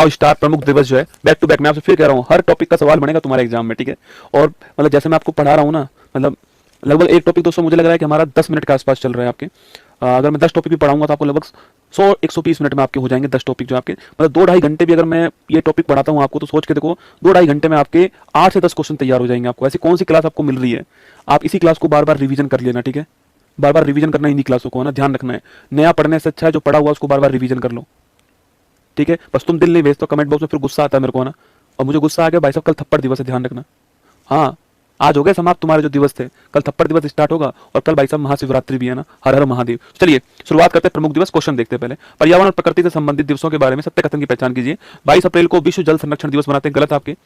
चुनाव स्टार प्रमुख दिवस जो है, बैक टू बैक मैं आपसे फिर कह रहा हूँ, हर टॉपिक का सवाल बनेगा तुम्हारे एग्जाम में, ठीक है। और मतलब जैसे मैं आपको पढ़ा रहा हूँ ना, मतलब लगभग एक टॉपिक दोस्तों मुझे लग रहा है कि हमारा 10 मिनट के आसपास चल रहा है आपके। अगर मैं 10 टॉपिक भी पढ़ाऊंगा तो आपको लगभग 100-120 मिनट में आपके हो जाएंगे 10 टॉपिक जो आपके, मतलब 2-2.5 घंटे भी अगर मैं ये टॉपिक पढ़ाता हूँ आपको तो सोच के देखो 2-2.5 घंटे में आपके 8 से 10 क्वेश्चन तैयार हो जाएंगे आपको। ऐसी कौन सी क्लास आपको मिल रही है, आप इसी क्लास को बार बार रिवीजन कर लेना, ठीक है। बार बार रिवीजन करना इन्हीं क्लासों को है ना, ध्यान रखना है। नया पढ़ने से अच्छा है जो पढ़ा हुआ उसको बार बार रिवीजन कर लो, ठीक है। बस तुम दिल नहीं भेजते कमेंट बॉक्स में, फिर गुस्सा आता है मेरे को ना, और मुझे गुस्सा आ गया भाई साहब, कल थप्पड़ दिवस है, ध्यान रखना। हाँ, आज हो गए समाप्त तुम्हारे जो दिवस थे, कल थप्पड़ दिवस स्टार्ट होगा, और कल भाई साहब महाशिवरात्रि भी है ना, हर हर महादेव। चलिए शुरुआत करते हैं प्रमुख दिवस, क्वेश्चन देखते हैं पहले। पर्यावरण और प्रकृति से संबंधित दिवसों के बारे में सत्य कथन की पहचान कीजिए। 22 अप्रैल को विश्व जल संरक्षण दिवस मनाते हैं, गलत आपके।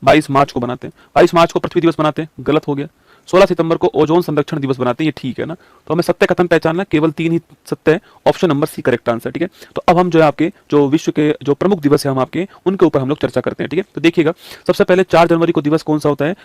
22 मार्च को बनाते हैं, 22 मार्च को पृथ्वी दिवस मनाते हैं, गलत हो गया। 16 सितंबर को ओजोन संरक्षण दिवस बनाते हैं, ये ठीक है ना। तो हमें सत्य कथन पहचानना, केवल 3 ही सत्य है, option number C correct answer, ठीक है। तो अब हम जो है आपके जो विश्व के जो प्रमुख दिवस है हम आपके उनके ऊपर हम लोग चर्चा करते हैं, ठीक है। तो देखिएगा सबसे पहले 4 जनवरी को दिवस कौन सा होता है,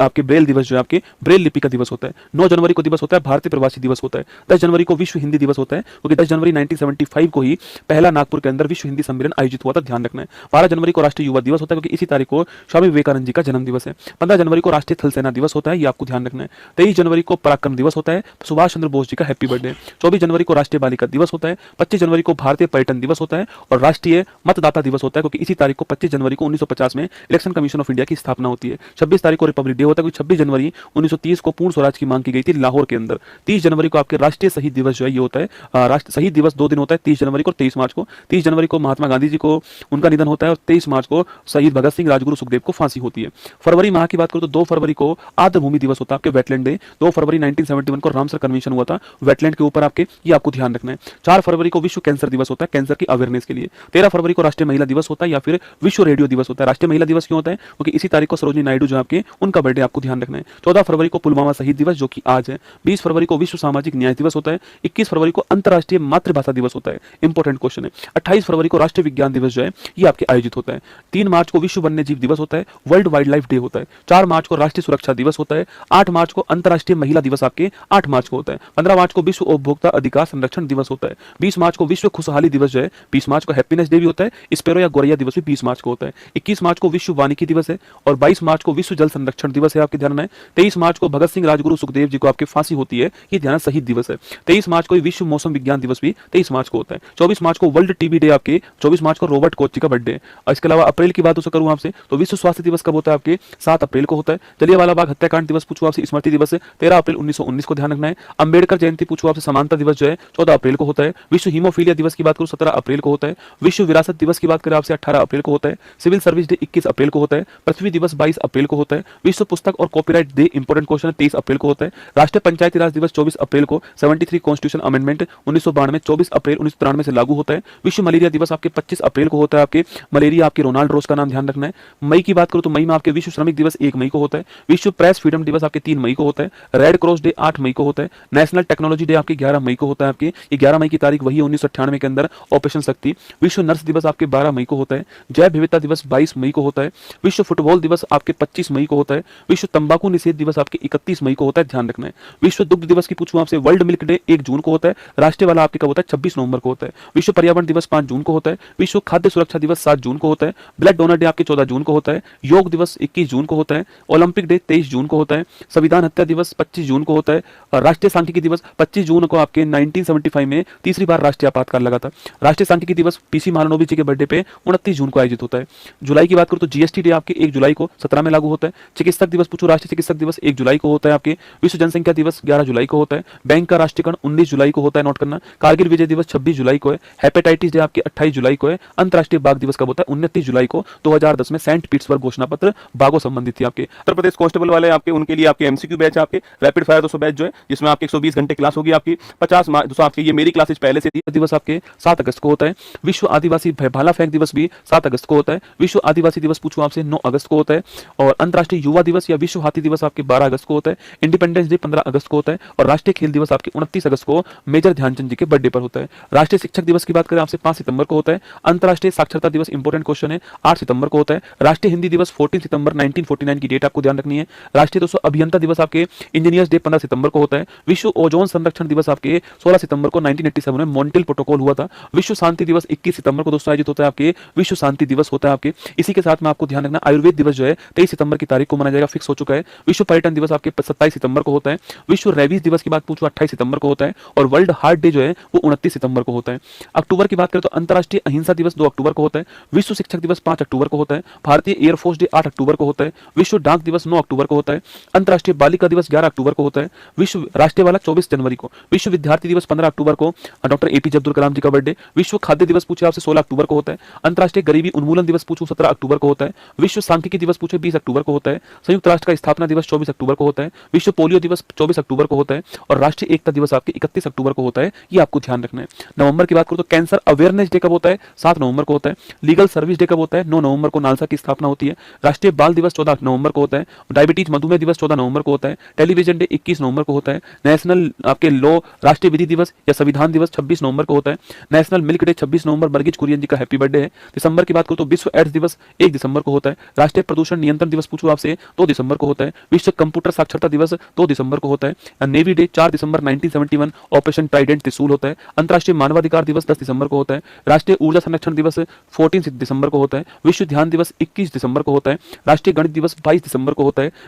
आपके ब्रेल दिवस जो है आपके ब्रेल लिपि का दिवस होता है। 9 जनवरी को दिवस होता है भारतीय प्रवासी दिवस होता है। 10 जनवरी को विश्व हिंदी दिवस होता है, क्योंकि 10 जनवरी 1975 को ही पहला नागपुर के अंदर विश्व हिंदी सम्मेलन आयोजित हुआ था, ध्यान रखना है। 12 जनवरी को राष्ट्रीय युवा दिवस होता है, क्योंकि इसी तारीख को स्वामी विवेकानंद जी का जन्म दिवस है। 15 जनवरी को राष्ट्रीय थल सेना दिवस होता है, ये आपको ध्यान रखना है। 23 जनवरी को पराक्रम दिवस होता है, सुभाष चंद्र बोस जी का हैप्पी बर्थडे। 24 जनवरी को राष्ट्रीय बालिका दिवस होता है। 25 जनवरी को भारतीय पर्यटन दिवस होता है, और राष्ट्रीय मतदाता दिवस होता है, क्योंकि इसी तारीख को 25 जनवरी को 1950 में इलेक्शन कमीशन ऑफ इंडिया की स्थापना होती है। 26 तारीख को रिपब्लिक डे होता है, क्योंकि 26 जनवरी 1930 को पूर्ण स्वराज की मांग की गई थी लाहौर के अंदर। 30 जनवरी को आपके राष्ट्रीय शहीद दिवस जो है ये होता है। राष्ट्र शहीद दिवस 2 दिन होता है, 30 जनवरी को और 23 मार्च को। 30 जनवरी को महात्मा गांधी जी को उनका निधन होता है, और 23 मार्च को शहीद भगत सिंह, राजगुरु सुखदेव को फांसी होती है। फरवरी माह की बात करूं तो 2 फरवरी को आर्द्र भूमि दिवस होता है आपके, वेटलैंड डे। 2 फरवरी 1971 को रामसर कन्वेंशन हुआ था वेटलैंड के ऊपर आपके, ये आपको ध्यान रखना है। 4 फरवरी को विश्व कैंसर दिवस होता है, कैंसर की अवेयरनेस के लिए। 13 फरवरी को राष्ट्रीय महिला दिवस होता है, या फिर विश्व रेडियो दिवस होता है। राष्ट्रीय महिला दिवस क्यों होता है, क्योंकि इसी तारीख को सरोजिनी नायडू जो आपके उनका बर्थडे आपको ध्यान रखना है। 14 फरवरी को पुलवामा शहीद दिवस जो कि आज है। 20 फरवरी को विश्व सामाजिक न्याय दिवस होता है। 21 फरवरी को अंतर्राष्ट्रीय मातृभाषा दिवस होता है, इंपॉर्टेंट क्वेश्चन है। 28 फरवरी को राष्ट्रीय विज्ञान दिवस जो है ये आपके आयोजित होता है। 3 मार्च को विश्व वन्य जीव दिवस होता है, वर्ल्ड वाइल्ड लाइफ डे होता है। 4 मार्च को राष्ट्रीय सुरक्षा दिवस होता है। 8 मार्च को अंतर्राष्ट्रीय महिला दिवस आपके 8 मार्च को होता है। 15 मार्च को विश्व उपभोक्ता अधिकार संरक्षण दिवस होता है। 20 मार्च को विश्व खुशहाली दिवस जो है, 20 मार्च को हैप्पीनेस डे भी होता है। स्पेरो या गोरैया दिवस भी 20 मार्च को होता है। 21 मार्च को विश्व वानिकी दिवस है, और 22 मार्च को विश्व जल संरक्षण दिवस है, आपके ध्यान में। 23 मार्च को भगत सिंह, राजगुरु सुखदेव जी को आपके फांसी होती है, ये ध्यान शहीद दिवस है। 23 मार्च को विश्व मौसम विज्ञान दिवस भी 23 मार्च को होता है। 24 मार्च को वर्ल्ड टीबी डे आपके, 24 मार्च को रॉबर्ट कोच जी का बर्थडे। और इसके अलावा अप्रैल की बात करूं आपसे तो विश्व स्वास्थ्य दिवस कब होता है आपके, 7 अप्रैल को होता है। जलियांवाला बाग हत्याकांड दिवस पूछूं आपसे, स्मृति दिवस है 13 अप्रैल 1919 को ध्यान रखना है। अंबेडकर जयंती पूछूं आपसे, समानता दिवस जो है 14 अप्रैल को होता है। विश्व हीमोफीलिया दिवस की बात करूं 17 अप्रैल को होता है। विश्व विरासत दिवस की बात करें आपसे 18 अप्रैल को होता है। सिविल सर्विस डे 21 अप्रैल को होता है। पृथ्वी दिवस 22 अप्रैल को होता है। विश्व पुस्तक और कॉपीराइट डे इंपॉर्टेंट क्वेश्चन है 23 अप्रैल को होता है। राष्ट्रीय पंचायती राज दिवस 24 अप्रैल को, 73 कॉन्स्टिट्यूशन अमेंडमेंट 1992 24 अप्रैल 1993 से लागू होता है। विश्व मलेरिया दिवस आपके 25 अप्रैल को होता है आपके, मलेरिया आपके रोनाल्ड रोज का नाम ध्यान रखना है। मई की बात करूं तो मई में आपके विश्व श्रमिक दिवस 1 मई को होता है। विश्व प्रेस फ्रीडम दिवस आपके 3 मई को होता है। रेड क्रॉस डे 8 मई को होता है। नेशनल टेक्नोलॉजी डे आपके 11 मई को होता है आपके, ये 11 मई की तारीख वही 1998 के अंदर ऑपरेशन शक्ति। विश्व नर्स दिवस आपके 12 मई को होता है। जैव विविधता दिवस 22 मई को होता है। विश्व फुटबॉल दिवस आपके 25 मई को होता है। विश्व तंबाकू निषेध दिवस आपके 31 मई को होता है, ध्यान रखना है। विश्व दुग्ध दिवस की पूछूं आपसे, वर्ल्ड मिल्क डे 1 जून को होता है। राष्ट्रीय वाला आपके कब होता है, 26 नवंबर को होता है। विश्व पर्यावरण दिवस 5 जून को होता है। विश्व खाद्य सुरक्षा दिवस 7 जून को होता है। ब्लड डोनर डे आपके 14 जून को होता है। योग दिवस 21 जून को होता है। ओलंपिक डे 23 जून को होता है। संविधान हत्या दिवस 25 जून को होता है। और राष्ट्रीय सांख्यिकी दिवस 25 जून को आपके 1975 में तीसरी बार राष्ट्रीय आपातकाल लगा था। राष्ट्रीय सांख्यिकी दिवस पीसी महालनोबिस जी के बर्थडे पे 29 जून को आयोजित होता है। जुलाई की बात करूं तो जीएसटी डे आपके 1 जुलाई को 17 में लागू होता है। चिकित्सक दिवस पूछो, राष्ट्रीय चिकित्सक दिवस 1 जुलाई को होता है आपके। विश्व जनसंख्या दिवस 11 जुलाई को होता है। बैंक का राष्ट्रीयकरण 19 जुलाई को होता है, नोट करना। कारगिल विजय दिवस 26 जुलाई को है। हेपेटाइटिस डे आपके 28 जुलाई को है। अंतरराष्ट्रीय बाघ दिवस कब होता है, 29 जुलाई को 2010 में सेंट पीटर्सबर्ग घोषणा पत्र बाघों संबंधित थी आपके। उत्तर प्रदेश कांस्टेबल वाले आपके उनके लिए आपके एमसीक्यू बैच आपके रैपिड फायर 200 बैच जो है, जिसमें आपके 120 घंटे क्लास होगी आपकी। 50 मार्च दोस्तों आपके, ये मेरी क्लासेज पहले से थी। दिवस आपके 7 अगस्त को होता है। विश्व आदिवासी भाला फेंक दिवस भी 7 अगस्त को होता है। विश्व आदिवासी दिवस पूछूं आपसे 9 अगस्त को होता है। और अंतरराष्ट्रीय युवा दिवस या विश्व हाथी दिवस आपके 12 अगस्त को होता है। इंडिपेंडेंस डे 15 अगस्त को होता है। और राष्ट्रीय खेल दिवस आपके 29 अगस्त को मेजर ध्यानचंद जी के बर्थडे पर होता है। राष्ट्रीय शिक्षक दिवस की बात करें आपसे 5 सितंबर को होता है। अंतरराष्ट्रीय साक्षरता दिवस इंपॉर्टेंट क्वेश्चन है 8 सितंबर को होता है। राष्ट्रीय हिंदी दिवस 14 सितंबर 1949 की डेट आपको ध्यान रखनी है। राष्ट्रीय दोस्तों अभियंता दिवस आपके इंजीनियर्स डे 15 सितंबर को होता है। विश्व ओजोन संरक्षण दिवस आपके 16 सितंबर को 1987 में मॉन्ट्रियल प्रोटोकॉल हुआ था। विश्व शांति दिवस 21 सितंबर को दोस्तों आयोजित होता है आपके, विश्व शांति दिवस होता है आपके। इसी के साथ में आपको ध्यान रखना आयुर्वेद दिवस जो है 23 सितंबर की तारीख को मनाया जाएगा, फिक्स हो चुका है। विश्व पर्यटन दिवस आपके 27 सितंबर को होता है। विश्व रेबीज दिवस की बात पूछूं 28 सितंबर को होता है। और वर्ल्ड हार्ट डे जो है वो 29 सितंबर को होता है। अक्टूबर की बात करें तो अंतर्राष्ट्रीय अहिंसा दिवस 2 अक्टूबर को होता है। विश्व शिक्षक दिवस 5 अक्टूबर को होता है। भारतीय एयरफोर्स डे 8 अक्टूबर को होता है। विश्व डाक दिवस 9 अक्टूबर को होता है। अंतर्राष्ट्रीय बालिका दिवस 11 अक्टूबर को होता है। विश्व राष्ट्रीय बालक 24 जनवरी को। विश्व विद्यार्थी दिवस 15 अक्टूबर को, डॉक्टर एपीजे अब्दुल कलाम जी का बर्थडे। विश्व खाद्य दिवस पूछे आपसे 16 अक्टूबर को होता है। अंतर्राष्ट्रीय गरीबी उन्मूलन दिवस पूछूं 17 अक्टूबर को होता है। विश्व सांख्यिकी दिवस पूछे 20 अक्टूबर को होता है। संयुक्त राष्ट्र का स्थापना दिवस 24 अक्टूबर को होता है। विश्व पोलियो दिवस 24 अक्टूबर को होता है। और राष्ट्रीय एकता दिवस आपके 31 अक्टूबर को होता है। ये आपको ध्यान रखना है। नवंबर की बात करो तो कैंसर अवेयरनेस डे कब होता है? 7 नवंबर को होता है। लीगल सर्विस डे कब होता है? 9 नवंबर को नालसा की स्थापना होती है। राष्ट्रीय बाल दिवस 14 नवंबर को होता है। डायबिटीज मधुमेह दिवस 14 नवंबर को होता है। टेलीविजन डे 21 नवंबर को होता है। नेशनल आपके लॉ राष्ट्रीय विधि दिवस या संविधान दिवस 26 नवंबर को होता है। नेशनल मिल्क डे 26 नवंबर, वर्गीज कुरियन जी का हैप्पी बर्थडे है। दिसंबर की बात करो तो विश्व एड्स दिवस 1 दिसंबर को होता है। राष्ट्रीय प्रदूषण नियंत्रण दिवस पूछूं आपसे 2 दिसंबर को होता है। विश्व कंप्यूटर साक्षरता दिवस 2 दिसंबर को होता है। नेवी डे 4 दिसंबर 1971 ऑपरेशन ट्राइडेंट त्रिशूल होता है। अंतर्राष्ट्रीय मानवाधिकार दिवस 10 दिसंबर को होता है। राष्ट्रीय ऊर्जा संरक्षण दिवस 14 दिसंबर को होता है। विश्व ध्यान दिवस 21 दिसंबर को होता है। राष्ट्रीय गणित दिवस 22 दिसंबर को होता है।